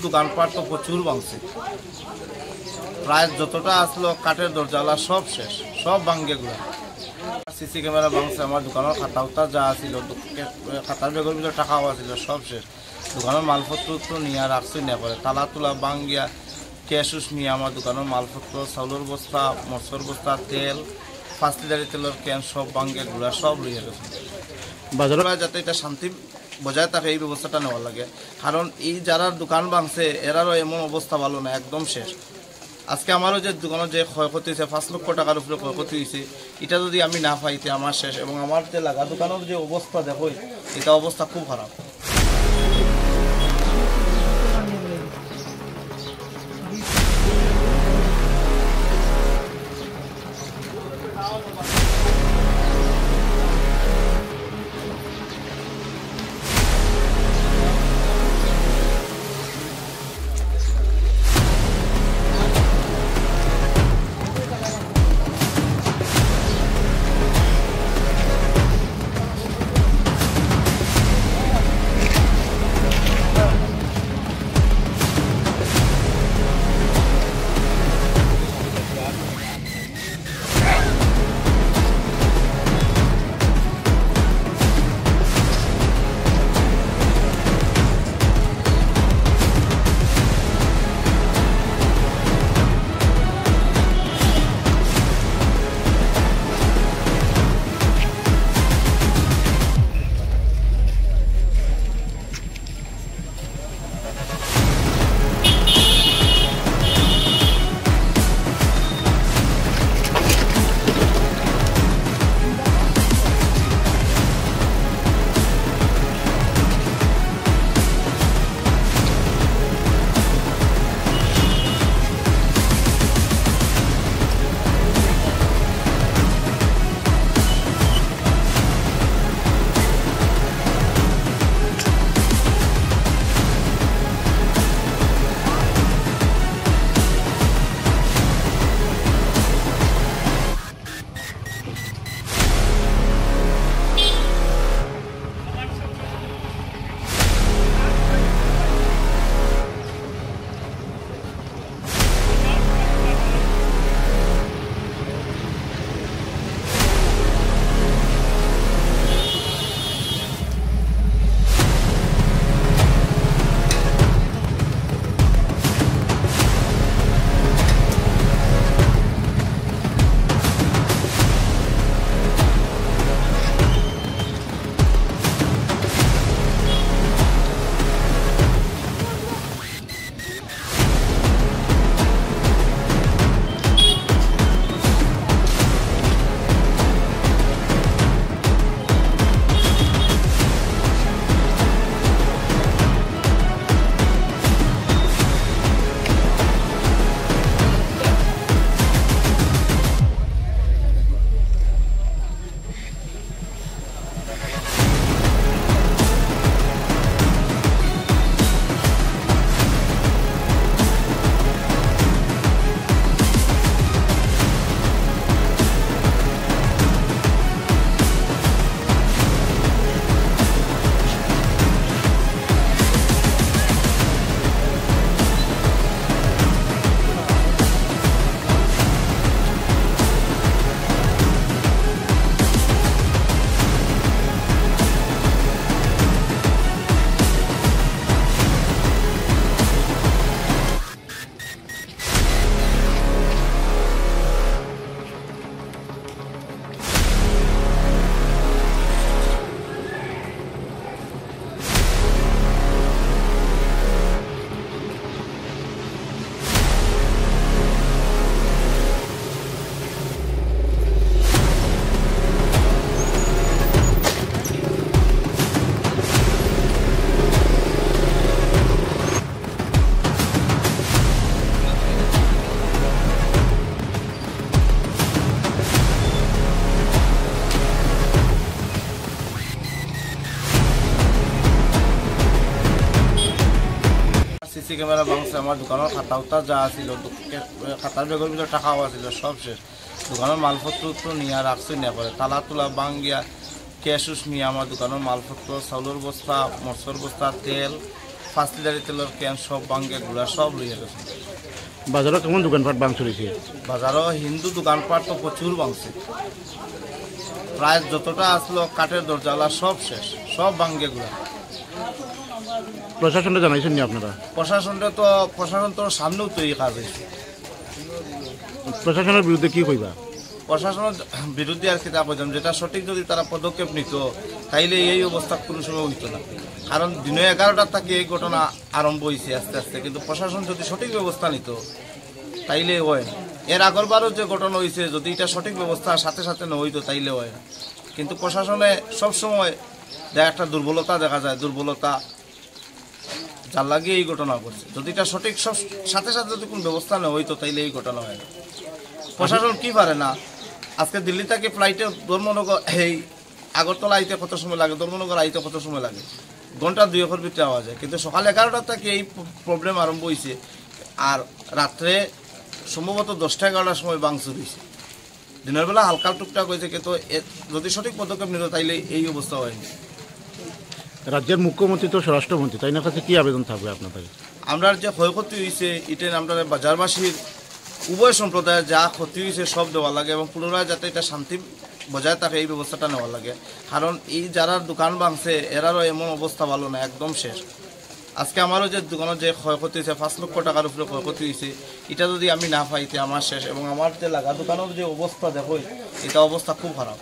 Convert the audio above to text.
দোকানপাট তো প্রচুর ভাঙছে, প্রায় যতটা আসলো কাঠের দরজাওয়ালা সব শেষ, সব ভাঙ্গেগুলো। সিসি ক্যামেরা ভাঙছে, আমার দোকানের খাতা উতা যা ছিল, খাতার বেগের ভিতরে টাকাও আছিল, সব শেষ। দোকানের মালপত্র নিয়ে রাখছি না করে, তালা তোলা ভাঙ্গিয়া ক্যাশ নিয়ে আমার দোকানের মালপত্র, চাউলের বস্তা, মরচর বস্তা, তেল, 5 লিটারের তেলের ক্যান সব ভাঙ্গে গুলা সব লইয়া গেছে। বাজারে যাতে এটা শান্তি বজায় থাকে এই ব্যবস্থাটা নেওয়া লাগে, কারণ এই যারা দোকান ভাঙছে এরারও এমন অবস্থা ভালো না, একদম শেষ। আজকে আমারও যে দোকানের যে ক্ষয়ক্ষতি হয়েছে 5 লক্ষ টাকার উপরে ক্ষয়ক্ষতি হয়েছে, এটা যদি আমি না পাইতে আমার শেষ। এবং আমার যে লাগা দোকানের যে অবস্থা দেখো, এটা অবস্থা খুব খারাপ। সিসি ক্যামেরা ভাঙছে, আমার দোকানের খাতা উতা যা ছিল, খাতার বেগের ভিতরে টাকাও আছিল, সব শেষ। দোকানের মালপত্র নিয়ে রাখছি না করে, তালা তোলা ভাঙ্গিয়া ক্যাশ নিয়ে আমার দোকানের মালপত্র, চাউলের বস্তা, মরচর বস্তা, তেল, 5 লিটারের তেলের ক্যান সব ভাঙ্গে গুড়া সব লইয়া গেছে। বাজারও কেমন দোকানপাট ভাঙচুর হয়েছে? বাজারও হিন্দু দোকানপাট তো প্রচুর ভাঙছে, প্রায় যতটা আসলো কাঠের দরজাওয়ালা সব শেষ, সব ভাঙ্গে গুড়া। প্রশাসনটা জানাইছেন নি আপনারা? প্রশাসন তো সামনেও তো এই কাজ হয়েছে। প্রশাসনের বিরুদ্ধে কি কইবা? প্রশাসনের বিরুদ্ধে আর কি তা বলতাম, যেটা সঠিক যদি তারা পদক্ষেপ নিত তাইলে এই অবস্থা কোনো সময় হইতো না। কারণ দিনে 11টার থেকে এই ঘটনা আরম্ভ হয়েছে আস্তে আস্তে, কিন্তু প্রশাসন যদি সঠিক ব্যবস্থা নিত তাইলে হয় না। এর আগরবারও যে ঘটনা হয়েছে, যদি এটা সঠিক ব্যবস্থা সাথে সাথে না হইতো তাইলে হয় না। কিন্তু প্রশাসনে সবসময় একটা দুর্বলতা দেখা যায়, দুর্বলতা যার লাগিয়ে এই ঘটনা করছে। যদি এটা সঠিক সব সাথে সাথে যদি কোনো ব্যবস্থা না হইতো তাইলে এই ঘটনা হয় না। প্রশাসন কি পারে না, আজকে দিল্লি থেকে ফ্লাইটে ধর্মনগর এই আগরতলা আইতে কত সময় লাগে, ধর্মনগর আইতে কত সময় লাগে, ঘন্টা 2 ভিতরে আওয়া যায়। কিন্তু সকাল 11টা থেকে এই প্রবলেম আরম্ভ হয়েছে, আর রাত্রে সম্ভবত 10টা-11টার সময় ভাঙচুর হয়েছে। দিনের বেলা হালকা টুকটাক হয়েছে, কিন্তু যদি সঠিক পদক্ষেপ নিত তাইলে এই অবস্থা হয়নি। রাজ্যের মুখ্যমন্ত্রী তো স্বরাষ্ট্রমন্ত্রী, তাই না কাছে কি আবেদন থাকবে আপনাদের? আমরা যে ক্ষয়ক্ষতি হয়েছে এটা আমরা বাজারবাসীর উভয় সম্প্রদায়ের যা ক্ষতি হয়েছে সব দেওয়া লাগে, এবং পুনরায় যাতে এটা শান্তি বজায় থাকে এই ব্যবস্থাটা নেওয়া লাগে। কারণ এই যারা দোকান ভাঙছে এরারও এমন অবস্থা ভালো না, একদম শেষ। আজকে আমারও যে দোকানের যে ক্ষয়ক্ষতি হয়েছে 5 লক্ষ টাকার উপরে ক্ষয়ক্ষতি হয়েছে, এটা যদি আমি না পাইতে আমার শেষ। এবং আমার যে লাগা দোকানের যে অবস্থা দেখো, এটা অবস্থা খুব খারাপ।